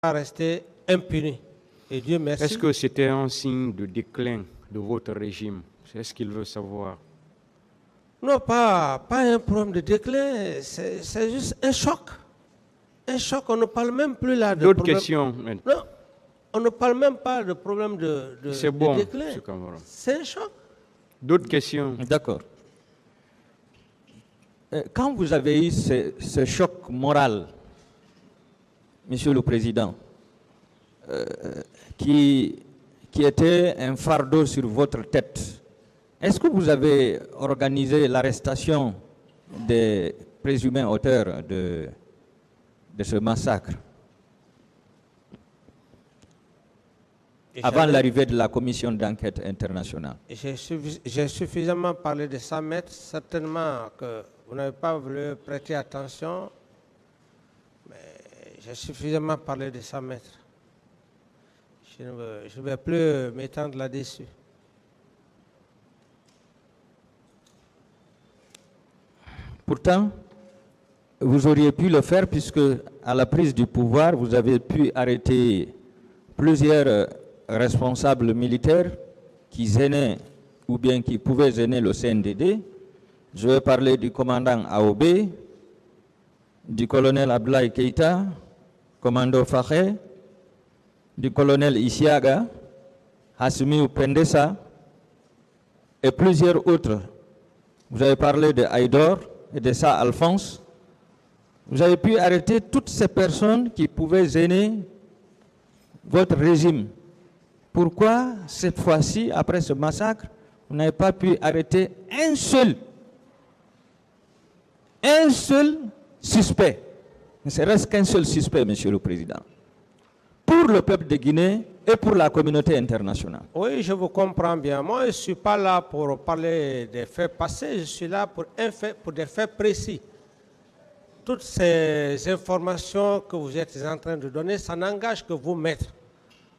pas rester impuni. Et Dieu merci. Est-ce que c'était un signe de déclin de votre régime? C'est ce qu'il veut savoir. Non, pas un problème de déclin, c'est juste un choc. Un choc, on ne parle même plus là de D'autres problème. questions? Non, on ne parle même pas de problème de C'est bon, déclin. M. Camara. C'est un choc. D'autres questions? D'accord. Quand vous avez eu ce choc moral, Monsieur le Président, qui était un fardeau sur votre tête, est-ce que vous avez organisé l'arrestation des présumés auteurs de ce massacre avant l'arrivée de la commission d'enquête internationale? J'ai suffisamment parlé de 100 mètres, certainement que vous n'avez pas voulu prêter attention, mais j'ai suffisamment parlé de 100 mètres. Je ne vais plus m'étendre là-dessus. Pourtant, vous auriez pu le faire puisque à la prise du pouvoir, vous avez pu arrêter plusieurs responsables militaires qui gênaient ou bien qui pouvaient gêner le CNDD. Je vais parler du commandant Aoubé, du colonel Abdoulaye Keïta, commando Fakhé, du colonel Isiaga, Hassimi Pendessa et plusieurs autres. Vous avez parlé de Haïdor et de ça Alphonse. Vous avez pu arrêter toutes ces personnes qui pouvaient gêner votre régime. Pourquoi, cette fois-ci, après ce massacre, vous n'avez pas pu arrêter un seul suspect, ne serait-ce qu'un seul suspect, Monsieur le Président, pour le peuple de Guinée et pour la communauté internationale? Oui, je vous comprends bien. Moi, je ne suis pas là pour parler des faits passés, je suis là pour des faits précis. Toutes ces informations que vous êtes en train de donner, ça n'engage que vous, maître.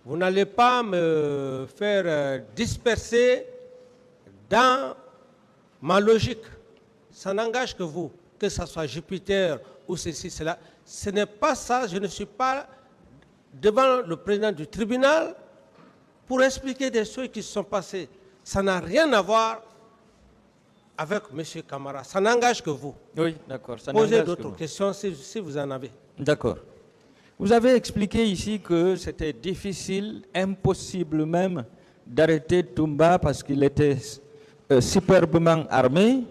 Vous n'allez pas me faire disperser dans ma logique. Ça n'engage que vous, que ce soit Jupiter ou ceci, cela. Ce n'est pas ça, je ne suis pas devant le président du tribunal pour expliquer des choses qui se sont passées. Ça n'a rien à voir avec M. Camara. Ça n'engage que vous. Oui, d'accord. Posez d'autres questions si vous en avez. D'accord. Vous avez expliqué ici que c'était difficile, impossible même, d'arrêter Toumba parce qu'il était superbement armé.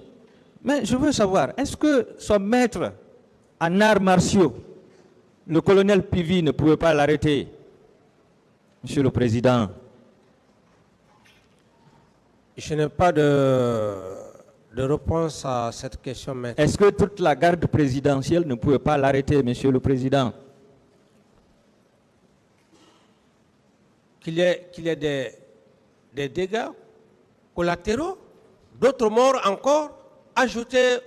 Mais je veux savoir, est-ce que son maître en arts martiaux, le colonel Pivi, ne pouvait pas l'arrêter, Monsieur le Président? Je n'ai pas de réponse à cette question, maître. Est-ce que toute la garde présidentielle ne pouvait pas l'arrêter, Monsieur le Président? Qu'il y ait des dégâts collatéraux, d'autres morts encore, ajoutés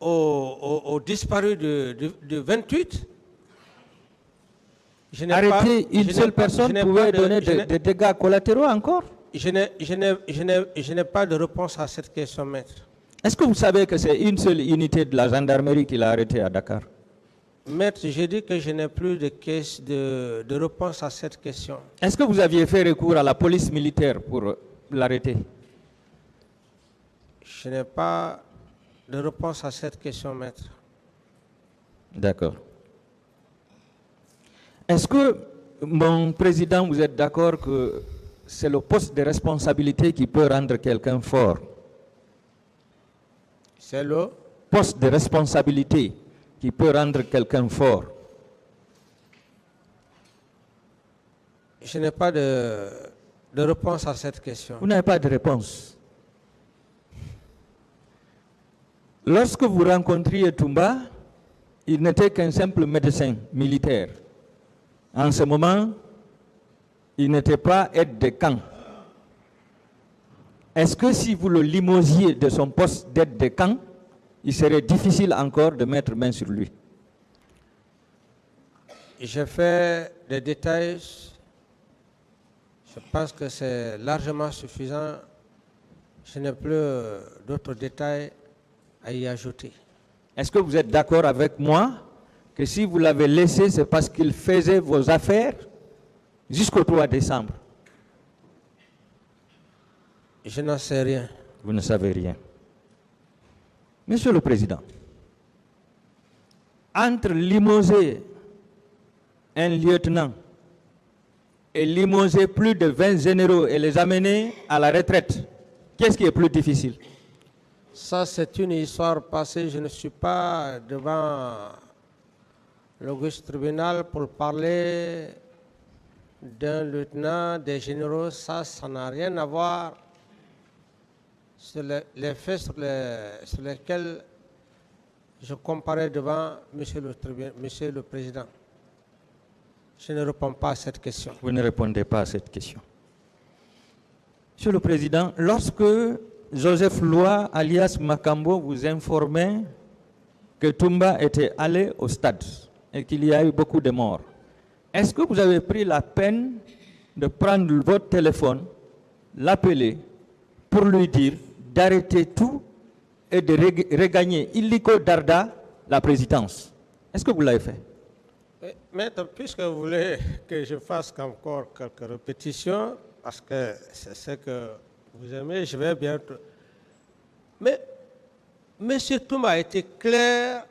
aux disparus de 28. Arrêter une seule personne pouvait donner des dégâts collatéraux encore? Je n'ai pas de réponse à cette question, maître. Est-ce que vous savez que c'est une seule unité de la gendarmerie qui l'a arrêté à Dakar? Maître, j'ai dit que je n'ai plus de réponse à cette question. Est-ce que vous aviez fait recours à la police militaire pour l'arrêter? Je n'ai pas de réponse à cette question, maître. D'accord. Est-ce que, mon président, vous êtes d'accord que c'est le poste de responsabilité qui peut rendre quelqu'un fort? C'est le poste de responsabilité qui peut rendre quelqu'un fort. Je n'ai pas de réponse à cette question. Vous n'avez pas de réponse. Lorsque vous rencontriez Toumba, il n'était qu'un simple médecin militaire. En ce moment, il n'était pas aide de camp. Est-ce que si vous le limosiez de son poste d'aide de camp, il serait difficile encore de mettre main sur lui? J'ai fait des détails. Je pense que c'est largement suffisant. Je n'ai plus d'autres détails à y ajouter. Est-ce que vous êtes d'accord avec moi que si vous l'avez laissé, c'est parce qu'il faisait vos affaires jusqu'au 3 décembre? Je n'en sais rien. Vous ne savez rien. Monsieur le Président, entre limoger un lieutenant et limoger plus de 20 généraux et les amener à la retraite, qu'est-ce qui est plus difficile? Ça, c'est une histoire passée. Je ne suis pas devant l'auguste tribunal pour parler d'un lieutenant, des généraux. Ça n'a rien à voir sur les faits sur lesquels je comparais devant Monsieur le Président. Je ne réponds pas à cette question. Vous ne répondez pas à cette question. Monsieur le Président, lorsque Joseph Loi, alias Makambo, vous informait que Toumba était allé au stade et qu'il y a eu beaucoup de morts, est-ce que vous avez pris la peine de prendre votre téléphone, l'appeler, pour lui dire d'arrêter tout et de regagner illico Darda la présidence? Est-ce que vous l'avez fait? Maître, puisque vous voulez que je fasse encore quelques répétitions, parce que c'est ce que vous aimez, je vais bientôt. Mais M. Toumba a été clair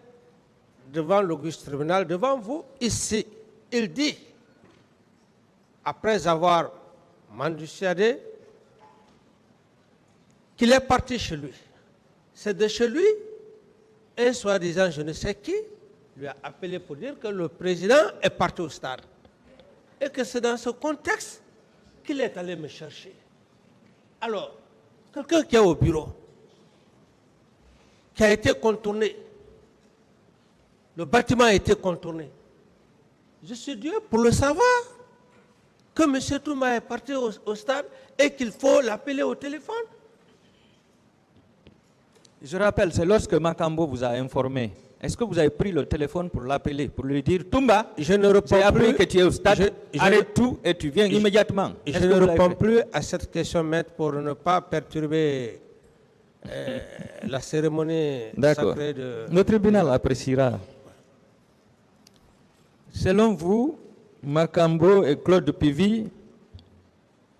devant l'auguste tribunal, devant vous, ici. Il dit, après avoir mendiciadé, qu'il est parti chez lui. C'est de chez lui, un soi-disant je ne sais qui lui a appelé pour dire que le président est parti au stade. Et que c'est dans ce contexte qu'il est allé me chercher. Alors, quelqu'un qui est au bureau, qui a été contourné, le bâtiment a été contourné. Je suis Dieu pour le savoir que M. Toumba est parti au stade et qu'il faut l'appeler au téléphone. Je rappelle, c'est lorsque Makambo vous a informé. Est-ce que vous avez pris le téléphone pour l'appeler, pour lui dire Toumba, j'ai appris que tu es au stade, arrête tout et tu viens immédiatement? Je ne réponds plus à cette question, maître, pour ne pas perturber la cérémonie sacrée de... Le tribunal appréciera. Selon vous, Makambo et Claude Pivi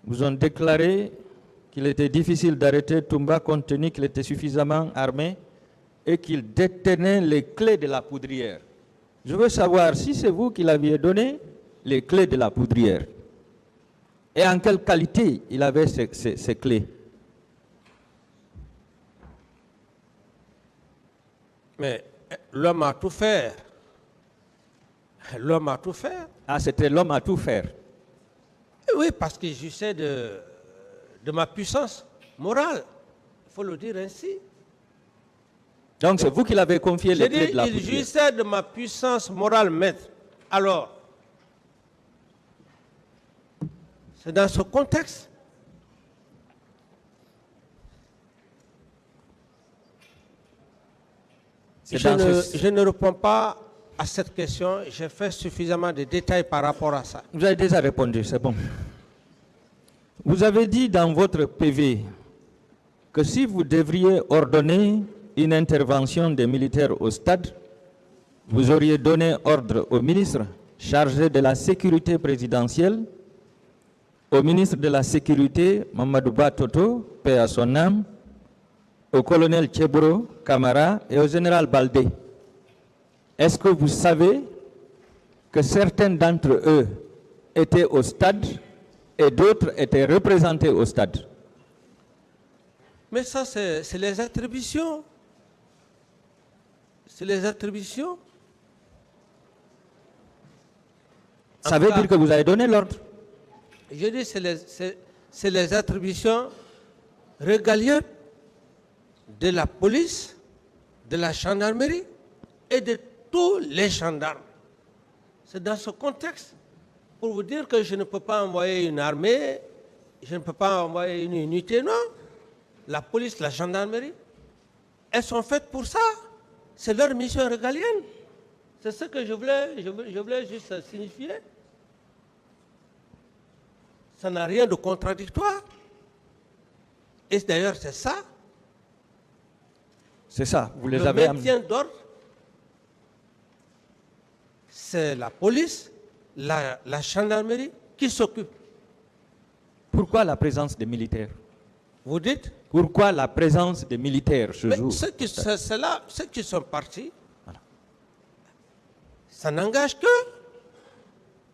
vous ont déclaré qu'il était difficile d'arrêter Toumba compte tenu qu'il était suffisamment armé et qu'il détenait les clés de la poudrière. Je veux savoir si c'est vous qui l'aviez donné les clés de la poudrière. Et en quelle qualité il avait ces clés? Mais l'homme a tout fait. L'homme a tout fait. Ah, c'était l'homme à tout faire. Oui, parce qu'il jouissait de ma puissance morale. Il faut le dire ainsi. Donc c'est vous qui l'avez confié les clés de la poudrière. Il jouissait de ma puissance morale, maître. Alors, c'est dans ce contexte. Je ne réponds pas à cette question. J'ai fait suffisamment de détails par rapport à ça. Vous avez déjà répondu, c'est bon. Vous avez dit dans votre PV que si vous devriez ordonner une intervention des militaires au stade, vous auriez donné ordre au ministre chargé de la sécurité présidentielle, au ministre de la Sécurité, Mamadou Batoto, paix à son âme, au colonel Tchebro Kamara et au général Baldé. Est-ce que vous savez que certains d'entre eux étaient au stade et d'autres étaient représentés au stade? Mais ça, c'est les attributions. C'est les attributions. Ça veut dire que vous avez donné l'ordre? Je dis c'est les attributions régaliennes de la police, de la gendarmerie et de tous les gendarmes. C'est dans ce contexte pour vous dire que je ne peux pas envoyer une armée, je ne peux pas envoyer une unité, non. La police, la gendarmerie, elles sont faites pour ça. C'est leur mission régalienne. C'est ce que je voulais juste signifier. Ça n'a rien de contradictoire. Et d'ailleurs, c'est ça. C'est ça, vous les le avez maintien d'ordre c'est la police, la gendarmerie qui s'occupe. Pourquoi la présence des militaires? Vous dites? Pourquoi la présence des militaires ce Mais jour? ceux qui sont partis, ça n'engage que.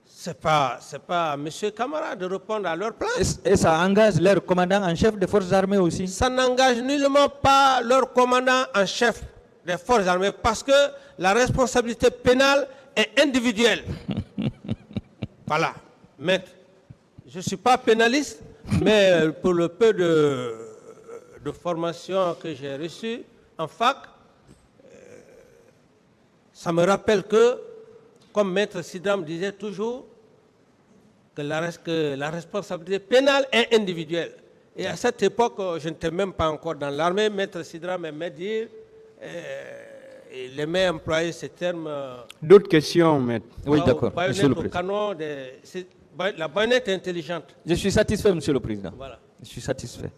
C'est pas M. Camara de répondre à leur place. Et ça engage leur commandant en chef des forces armées aussi? Ça n'engage nullement pas leur commandant en chef des forces armées parce que la responsabilité pénale est individuelle. Voilà. Maître, je ne suis pas pénaliste, mais pour le peu de formation que j'ai reçue en fac, ça me rappelle que, comme Maître Sidram disait toujours, que la responsabilité pénale est individuelle. Et à cette époque, je n'étais même pas encore dans l'armée. Maître Sidram aimait dire, il aimait employer ce terme. D'autres questions, maître? Oui, d'accord. Monsieur le Au Président. canon la baïonnette intelligente. Je suis satisfait, Monsieur le Président. Voilà. Je suis satisfait.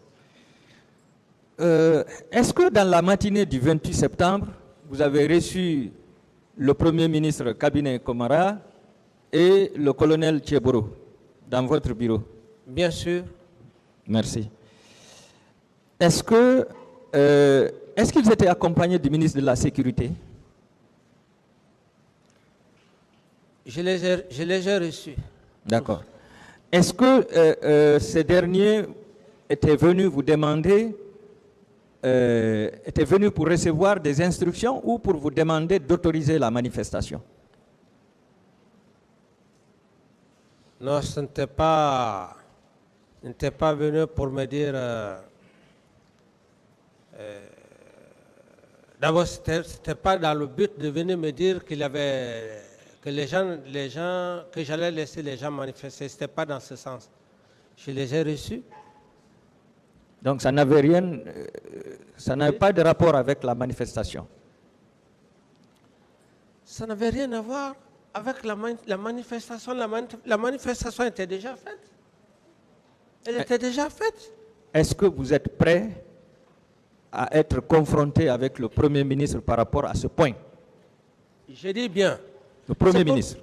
Est-ce que dans la matinée du 28 septembre, vous avez reçu le Premier ministre Cabinet Komara et le colonel Tcheboro dans votre bureau? Bien sûr. Merci. Est-ce qu'ils étaient accompagnés du ministre de la Sécurité? Je les ai reçus. D'accord. Est-ce que ces derniers étaient venus vous demander, étaient venus pour recevoir des instructions ou pour vous demander d'autoriser la manifestation? Non, ce n'était pas venu pour me dire. D'abord, ce n'était pas dans le but de venir me dire qu'il y avait que que j'allais laisser les gens manifester. Ce n'était pas dans ce sens. Je les ai reçus. Donc ça n'avait rien, ça n'avait pas de rapport avec la manifestation. Ça n'avait rien à voir avec la manifestation. La manifestation était déjà faite. Elle était déjà faite. Est-ce que vous êtes prêt à être confronté avec le Premier ministre par rapport à ce point? Je dis bien. Le Premier ministre.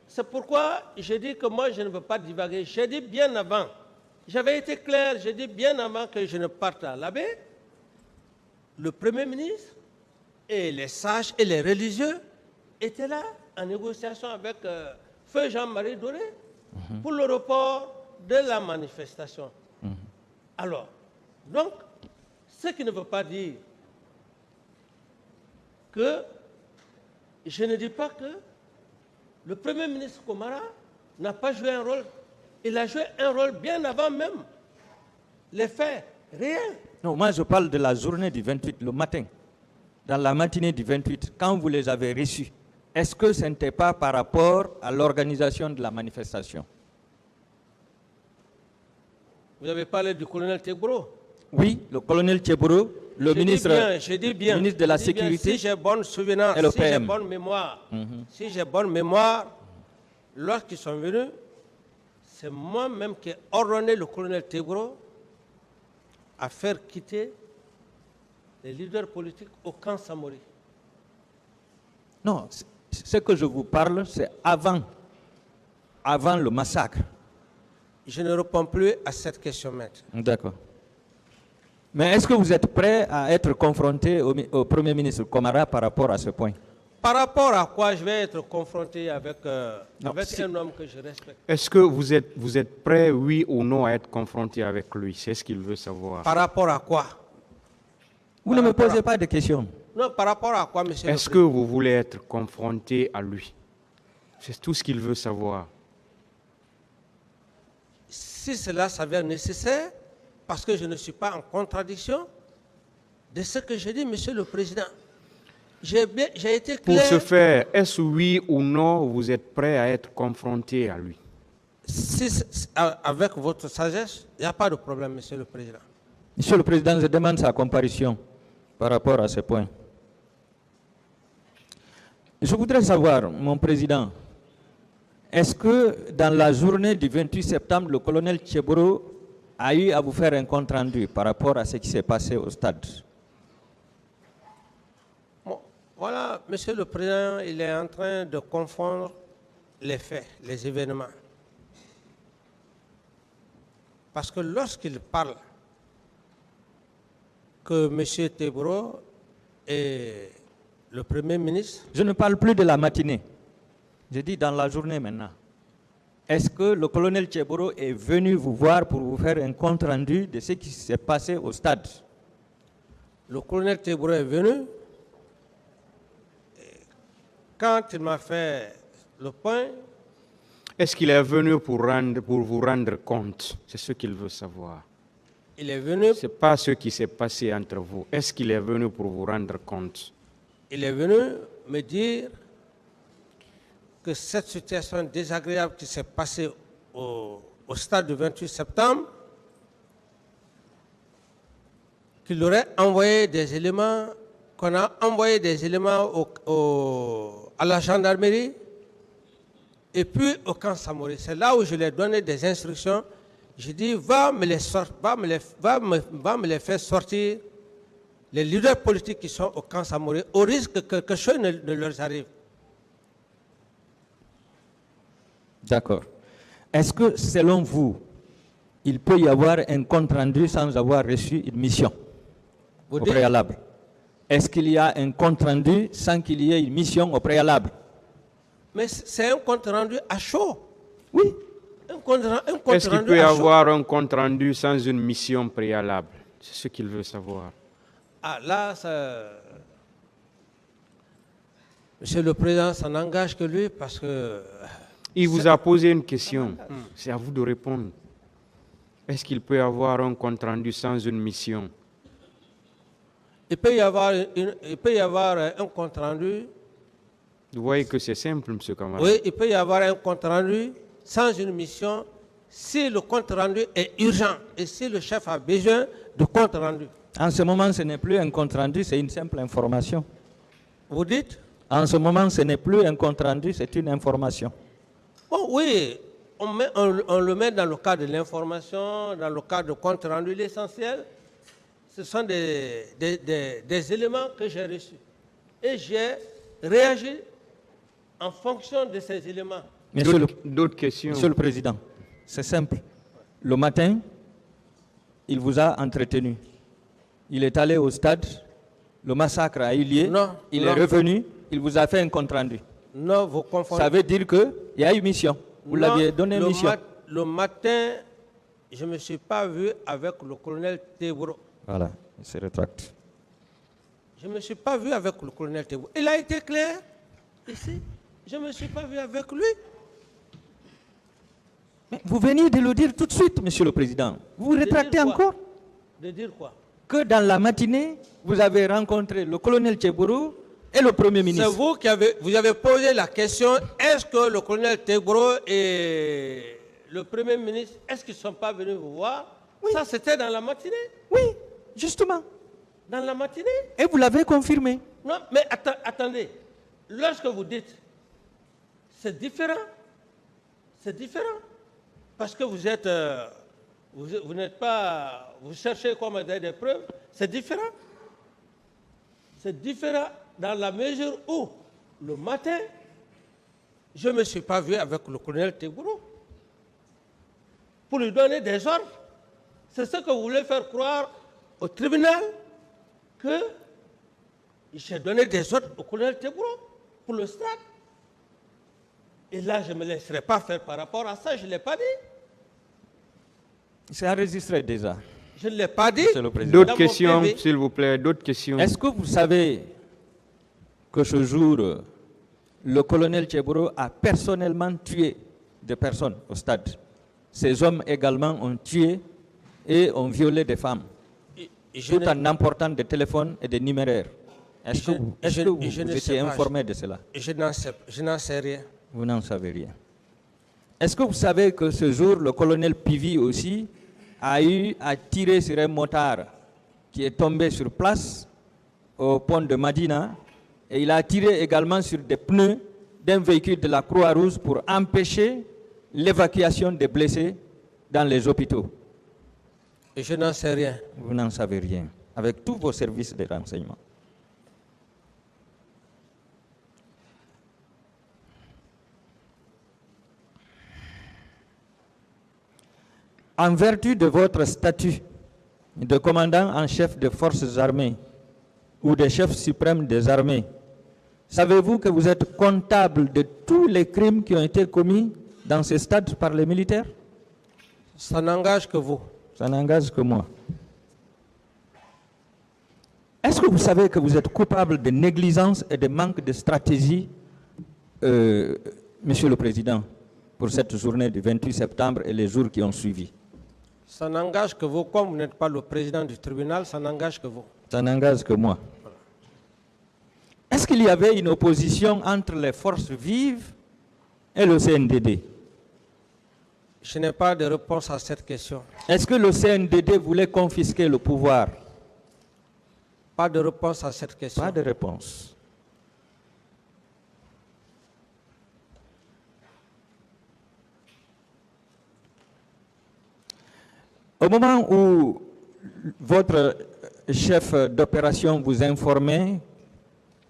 C'est pourquoi je dis que moi, je ne veux pas divaguer. J'ai dit bien avant. J'avais été clair, j'ai dit bien avant que je ne parte à la baie, le Premier ministre et les sages et les religieux étaient là en négociation avec Feu Jean-Marie Doré pour le report de la manifestation. Alors, donc, ce qui ne veut pas dire que je ne dis pas que le Premier ministre Komara n'a pas joué un rôle. Il a joué un rôle bien avant même les faits réels. Non, moi je parle de la journée du 28, le matin. Dans la matinée du 28, quand vous les avez reçus, est-ce que ce n'était pas par rapport à l'organisation de la manifestation? Vous avez parlé du colonel Tebro. Oui, le colonel Tcheboro, le ministre de la Sécurité. Si j'ai bonne souvenance, et le si j'ai PM. bonne mémoire, si j'ai bonne mémoire, lorsqu'ils sont venus, c'est moi-même qui ai ordonné le colonel Tebro à faire quitter les leaders politiques au camp Samori. Non, ce que je vous parle, c'est avant le massacre. Je ne réponds plus à cette question, maître. D'accord. Mais est-ce que vous êtes prêt à être confronté au Premier ministre Komara par rapport à ce point? Par rapport à quoi je vais être confronté avec un homme que je respecte? Est-ce que vous êtes prêt, oui ou non, à être confronté avec lui? C'est ce qu'il veut savoir. Par rapport à quoi? Vous ne me posez pas de questions. Non, par rapport à quoi, monsieur? Est-ce que vous voulez être confronté à lui? C'est tout ce qu'il veut savoir. Si cela s'avère nécessaire, parce que je ne suis pas en contradiction de ce que je dis, monsieur le Président. J'ai été clair. Pour ce faire, est-ce oui ou non, vous êtes prêt à être confronté à lui? Avec votre sagesse, il n'y a pas de problème, monsieur le Président. Monsieur le Président, je demande sa comparution par rapport à ce point. Je voudrais savoir, mon Président, est-ce que dans la journée du 28 septembre, le colonel Tcheboro a eu à vous faire un compte rendu par rapport à ce qui s'est passé au stade? Voilà, Monsieur le Président, il est en train de confondre les faits, les événements. Parce que lorsqu'il parle que M. Tebro est le Premier ministre... Je ne parle plus de la matinée. Je dis dans la journée maintenant. Est-ce que le colonel Tebro est venu vous voir pour vous faire un compte-rendu de ce qui s'est passé au stade? Le colonel Tebro est venu. Quand il m'a fait le point... Est-ce qu'il est venu pour vous rendre compte? C'est ce qu'il veut savoir. Il est venu... Ce n'est pas ce qui s'est passé entre vous. Est-ce qu'il est venu pour vous rendre compte? Il est venu me dire que cette situation désagréable qui s'est passée au stade du 28 septembre, qu'il aurait envoyé des éléments, qu'on a envoyé des éléments à la gendarmerie et puis au camp Samori. C'est là où je lui ai donné des instructions. J'ai dit, va me les faire sortir, les leaders politiques qui sont au camp Samori, au risque que quelque chose ne leur arrive. D'accord. Est-ce que, selon vous, il peut y avoir un compte-rendu sans avoir reçu une mission au préalable? Est-ce qu'il y a un compte-rendu sans qu'il y ait une mission au préalable? Mais c'est un compte-rendu à chaud. Oui. Est-ce qu'il peut y avoir un compte-rendu sans une mission préalable? C'est ce qu'il veut savoir. Ah, là, ça... Monsieur le Président, ça n'engage que lui parce que... Il vous a posé une question. C'est à vous de répondre. Est-ce qu'il peut y avoir un compte-rendu sans une mission? Il peut y avoir un compte-rendu. Vous voyez que c'est simple, M. Kamara. Oui, il peut y avoir un compte-rendu sans une mission si le compte-rendu est urgent et si le chef a besoin de compte-rendu. En ce moment, ce n'est plus un compte-rendu, c'est une simple information. Vous dites? En ce moment, ce n'est plus un compte-rendu, c'est une information. Oh, oui, on le met dans le cadre de l'information, dans le cadre de compte-rendu. L'essentiel, ce sont des éléments que j'ai reçus. Et j'ai réagi en fonction de ces éléments. D'autres questions? Monsieur le Président, c'est simple. Le matin, il vous a entretenu. Il est allé au stade, le massacre a eu lieu, il est revenu, il vous a fait un compte-rendu. Non, vous confondez. Ça veut dire qu'il y a eu mission. Vous l'aviez donné une mission. Le matin, je ne me suis pas vu avec le colonel Tebro. Voilà, il se rétracte. Je ne me suis pas vu avec le colonel Tebro. Il a été clair ici. Je ne me suis pas vu avec lui. Mais vous veniez de le dire tout de suite, Monsieur le Président. Vous vous rétractez encore? De dire quoi? Que dans la matinée, vous avez rencontré le colonel Tebro et le Premier ministre. C'est vous qui avez posé la question, est-ce que le colonel Tebro et le Premier ministre, est-ce qu'ils ne sont pas venus vous voir? Oui. Ça, c'était dans la matinée? Oui, justement. Dans la matinée? Et vous l'avez confirmé? Non, mais attendez. Lorsque vous dites, c'est différent. C'est différent. Parce que vous êtes... vous n'êtes pas... Vous cherchez comme des preuves. C'est différent. C'est différent dans la mesure où, le matin, je ne me suis pas vu avec le colonel Tebro pour lui donner des ordres. C'est ce que vous voulez faire croire au tribunal, que j'ai donné des ordres au colonel Tebro pour le stade. Et là, je ne me laisserai pas faire par rapport à ça, je ne l'ai pas dit. C'est enregistré déjà. Je ne l'ai pas dit. D'autres questions, s'il vous plaît, d'autres questions. Est-ce que vous savez que ce jour, le colonel Tebro a personnellement tué des personnes au stade? Ces hommes également ont tué et ont violé des femmes, tout en emportant des téléphones et des numéraires. Est-ce que vous étiez informé de cela? Je n'en sais rien. Vous n'en savez rien. Est-ce que vous savez que ce jour, le colonel Pivi aussi a eu à tirer sur un motard qui est tombé sur place au pont de Madina, et il a tiré également sur des pneus d'un véhicule de la Croix-Rouge pour empêcher l'évacuation des blessés dans les hôpitaux? Et je n'en sais rien. Vous n'en savez rien, avec tous vos services de renseignement. En vertu de votre statut de commandant en chef des forces armées ou de chef suprême des armées, savez-vous que vous êtes comptable de tous les crimes qui ont été commis dans ce stade par les militaires? Ça n'engage que vous. Ça n'engage que moi. Est-ce que vous savez que vous êtes coupable de négligence et de manque de stratégie, Monsieur le Président, pour cette journée du 28 septembre et les jours qui ont suivi? Ça n'engage que vous. Comme vous n'êtes pas le président du tribunal, ça n'engage que vous. Ça n'engage que moi. Est-ce qu'il y avait une opposition entre les forces vives et le CNDD? Je n'ai pas de réponse à cette question. Est-ce que le CNDD voulait confisquer le pouvoir? Pas de réponse à cette question. Pas de réponse. Au moment où votre chef d'opération vous informait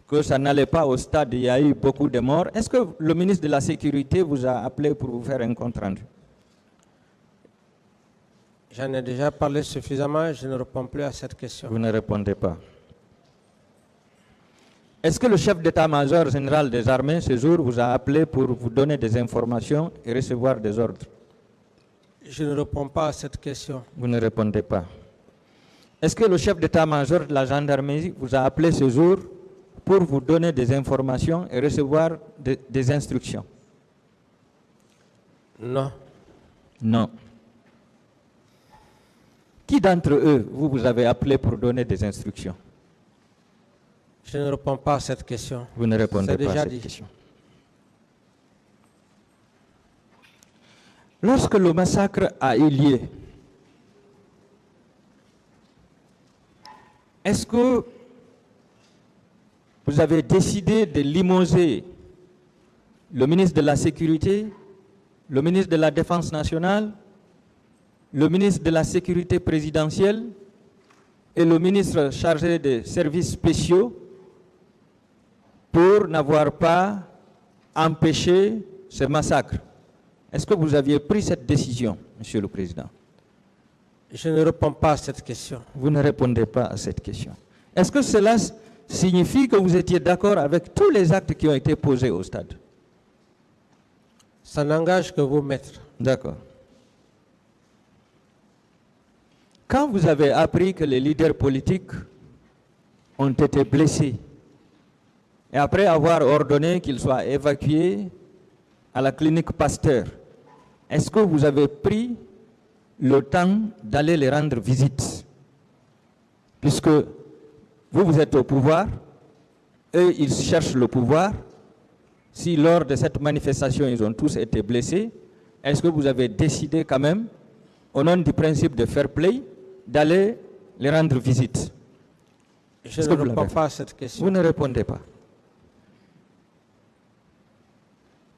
que ça n'allait pas au stade, il y a eu beaucoup de morts, est-ce que le ministre de la Sécurité vous a appelé pour vous faire un compte rendu? J'en ai déjà parlé suffisamment, je ne réponds plus à cette question. Vous ne répondez pas. Est-ce que le chef d'état-major général des armées, ce jour, vous a appelé pour vous donner des informations et recevoir des ordres? Je ne réponds pas à cette question. Vous ne répondez pas. Est-ce que le chef d'état-major de la gendarmerie vous a appelé ce jour pour vous donner des informations et recevoir des instructions? Non. Non. Qui d'entre eux vous avez appelé pour donner des instructions? Je ne réponds pas à cette question. Vous ne répondez C'est pas à déjà cette dit. question. Lorsque le massacre a eu lieu, est-ce que vous avez décidé de limoger le ministre de la Sécurité, le ministre de la Défense nationale, le ministre de la Sécurité présidentielle et le ministre chargé des services spéciaux pour n'avoir pas empêché ce massacre? Est-ce que vous aviez pris cette décision, Monsieur le Président? Je ne réponds pas à cette question. Vous ne répondez pas à cette question. Est-ce que cela signifie que vous étiez d'accord avec tous les actes qui ont été posés au stade? Ça n'engage que vous, maître. D'accord. Quand vous avez appris que les leaders politiques ont été blessés, et après avoir ordonné qu'ils soient évacués à la clinique Pasteur, est-ce que vous avez pris le temps d'aller les rendre visite? Puisque vous êtes au pouvoir, eux, ils cherchent le pouvoir. Si lors de cette manifestation, ils ont tous été blessés, est-ce que vous avez décidé quand même, au nom du principe de fair play, d'aller les rendre visite? Je ne réponds pas à cette question. Vous ne répondez pas.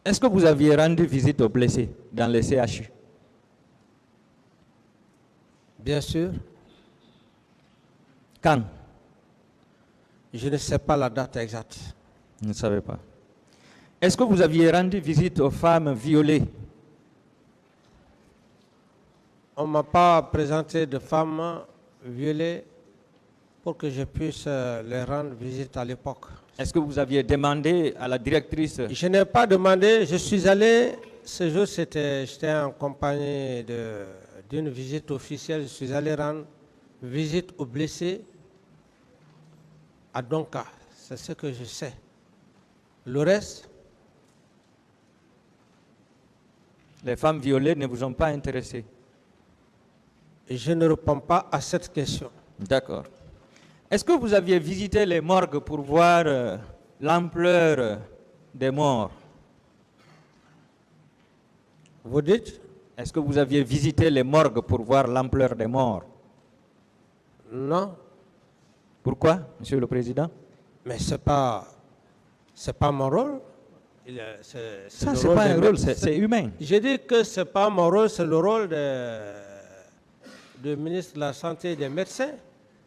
Est-ce que vous aviez rendu visite aux blessés dans les CHU? Bien sûr. Quand? Je ne sais pas la date exacte. Vous ne savez pas. Est-ce que vous aviez rendu visite aux femmes violées? On ne m'a pas présenté de femmes violées pour que je puisse les rendre visite à l'époque. Est-ce que vous aviez demandé à la directrice? Je n'ai pas demandé, je suis allé, ce jour j'étais en compagnie d'une visite officielle, je suis allé rendre visite aux blessés à Donka, c'est ce que je sais. Le reste? Les femmes violées ne vous ont pas intéressé? Je ne réponds pas à cette question. D'accord. Est-ce que vous aviez visité les morgues pour voir l'ampleur des morts? Vous dites? Est-ce que vous aviez visité les morgues pour voir l'ampleur des morts? Non. Pourquoi, Monsieur le Président? Mais c'est pas mon rôle. Ça, c'est pas un rôle, c'est humain. Je dis que c'est pas mon rôle, c'est le rôle du ministre de la Santé et des médecins.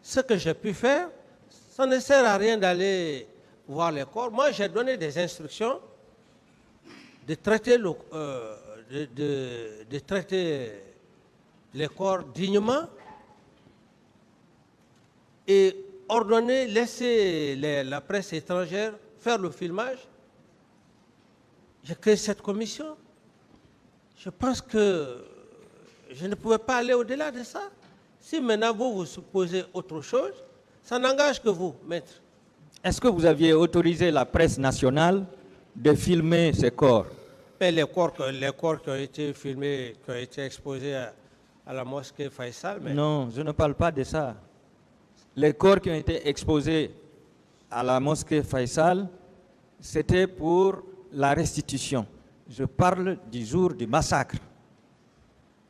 Ce que j'ai pu faire, ça ne sert à rien d'aller voir les corps. Moi, j'ai donné des instructions de traiter les corps dignement et ordonner, laisser la presse étrangère faire le filmage. J'ai créé cette commission. Je pense que je ne pouvais pas aller au-delà de ça. Si maintenant vous supposez autre chose, ça n'engage que vous, maître. Est-ce que vous aviez autorisé la presse nationale de filmer ces corps? Mais les corps qui ont été filmés, qui ont été exposés à la mosquée Faisal. Mais... Non, je ne parle pas de ça. Les corps qui ont été exposés à la mosquée Faisal, c'était pour la restitution. Je parle du jour du massacre.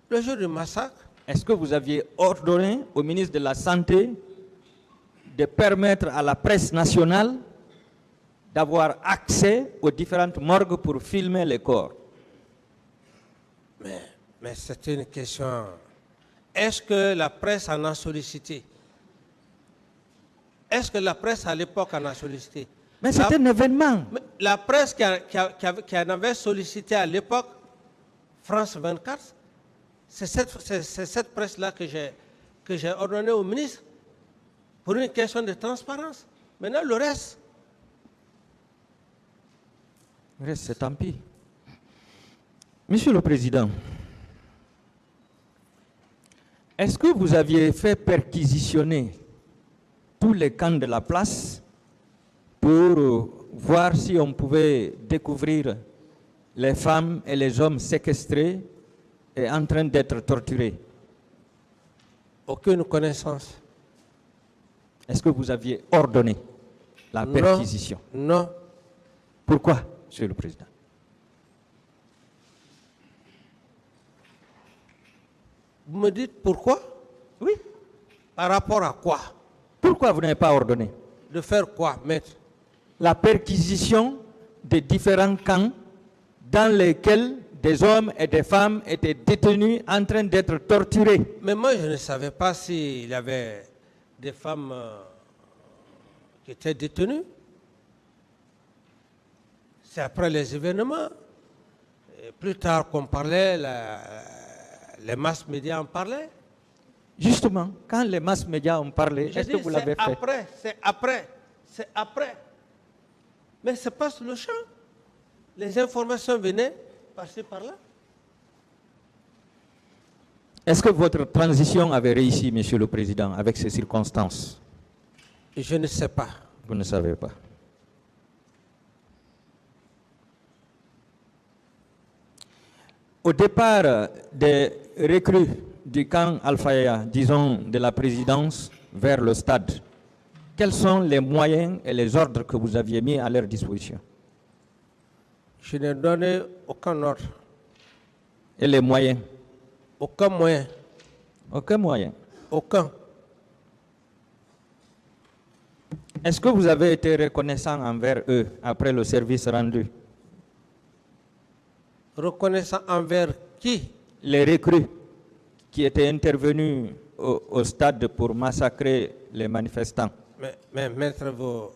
Le jour du massacre? Est-ce que vous aviez ordonné au ministre de la Santé de permettre à la presse nationale d'avoir accès aux différentes morgues pour filmer les corps? Mais c'est une question. Est-ce que la presse en a sollicité? Est-ce que la presse à l'époque en a sollicité? Mais c'est un événement. La presse qui en avait sollicité à l'époque, France 24, c'est cette presse-là que j'ai ordonné au ministre pour une question de transparence. Maintenant, le reste, c'est tant pis. Monsieur le Président, est-ce que vous aviez fait perquisitionner tous les camps de la place pour voir si on pouvait découvrir les femmes et les hommes séquestrés et en train d'être torturés? aucune connaissance. Est-ce que vous aviez ordonné la perquisition? Non. Pourquoi, Monsieur le Président? Vous me dites pourquoi? Oui. Par rapport à quoi? Pourquoi vous n'avez pas ordonné? De faire quoi, maître? La perquisition des différents camps dans lesquels des hommes et des femmes étaient détenus en train d'être torturés. Mais moi, je ne savais pas s'il y avait des femmes qui étaient détenues. C'est après les événements. Et plus tard qu'on parlait, les masses médias en parlaient. Justement, quand les masses médias ont parlé, est-ce que vous l'avez fait? C'est après. Mais c'est pas sur le champ. Les informations venaient par-ci, par-là. Est-ce que votre transition avait réussi, Monsieur le Président, avec ces circonstances? Je ne sais pas. Vous ne savez pas. Au départ des recrues du camp Al-Faya, disons de la présidence vers le stade, quels sont les moyens et les ordres que vous aviez mis à leur disposition? Je n'ai donné aucun ordre. Et les moyens? Aucun moyen. Aucun moyen? Aucun. Est-ce que vous avez été reconnaissant envers eux après le service rendu? Reconnaissant envers qui? Les recrues qui étaient intervenus au stade pour massacrer les manifestants. Mais maître, vous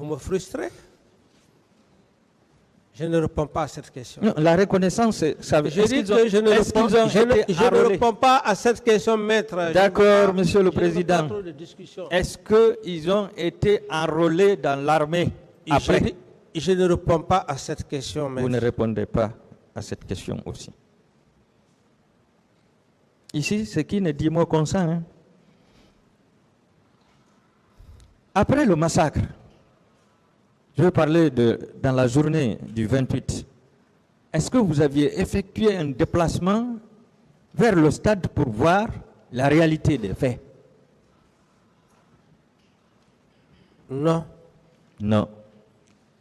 me frustrez? Je ne réponds pas à cette question. Non, la reconnaissance, ça veut dire que je ne réponds pas à cette question, maître. D'accord, Monsieur le Président. Est-ce Est-ce qu'ils ont été enrôlés dans l'armée après? Je ne réponds pas à cette question, maître. Vous ne répondez pas à cette question aussi. Ici, c'est qui ne dit mot comme ça. Hein? Après le massacre, je vais parler dans la journée du 28. Est-ce que vous aviez effectué un déplacement vers le stade pour voir la réalité des faits? Non. Non.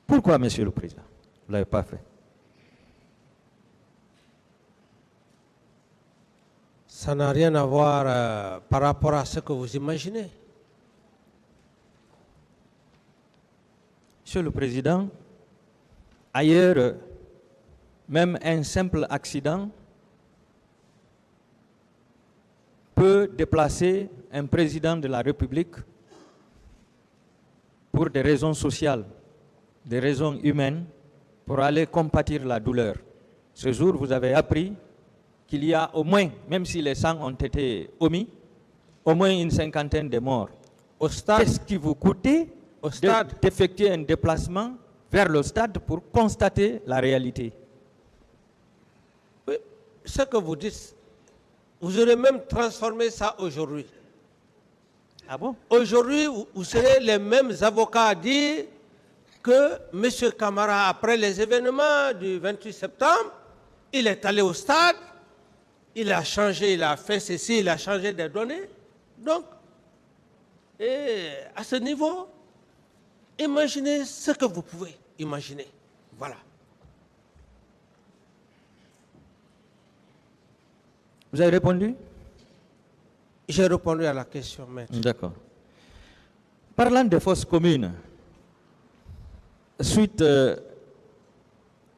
Pourquoi, Monsieur le Président? Vous ne l'avez pas fait? Ça n'a rien à voir par rapport à ce que vous imaginez. Monsieur le Président, ailleurs, même un simple accident peut déplacer un président de la République pour des raisons sociales, des raisons humaines, pour aller compatir la douleur. Ce jour, vous avez appris qu'il y a au moins, même si les 100 ont été omis, au moins une cinquantaine de morts. Au stade, Qu'est-ce qui vous coûtait au stade, d'effectuer un déplacement vers le stade pour constater la réalité? oui, ce que vous dites, vous aurez même transformé ça aujourd'hui. Ah bon? Aujourd'hui, vous serez les mêmes avocats à dire que M. Camara, après les événements du 28 septembre, il est allé au stade, il a changé, il a fait ceci, il a changé des données. Donc, et à ce niveau, imaginez ce que vous pouvez imaginer. Voilà. Vous avez répondu? J'ai répondu à la question, maître. D'accord. Parlant de fausses communes, suite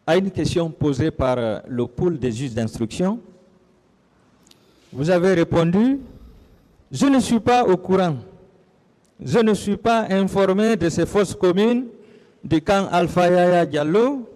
à une question posée par le pool des juges d'instruction, vous avez répondu « Je ne suis pas au courant. Je ne suis pas informé de ces fausses communes du camp Alpha Yaya Diallo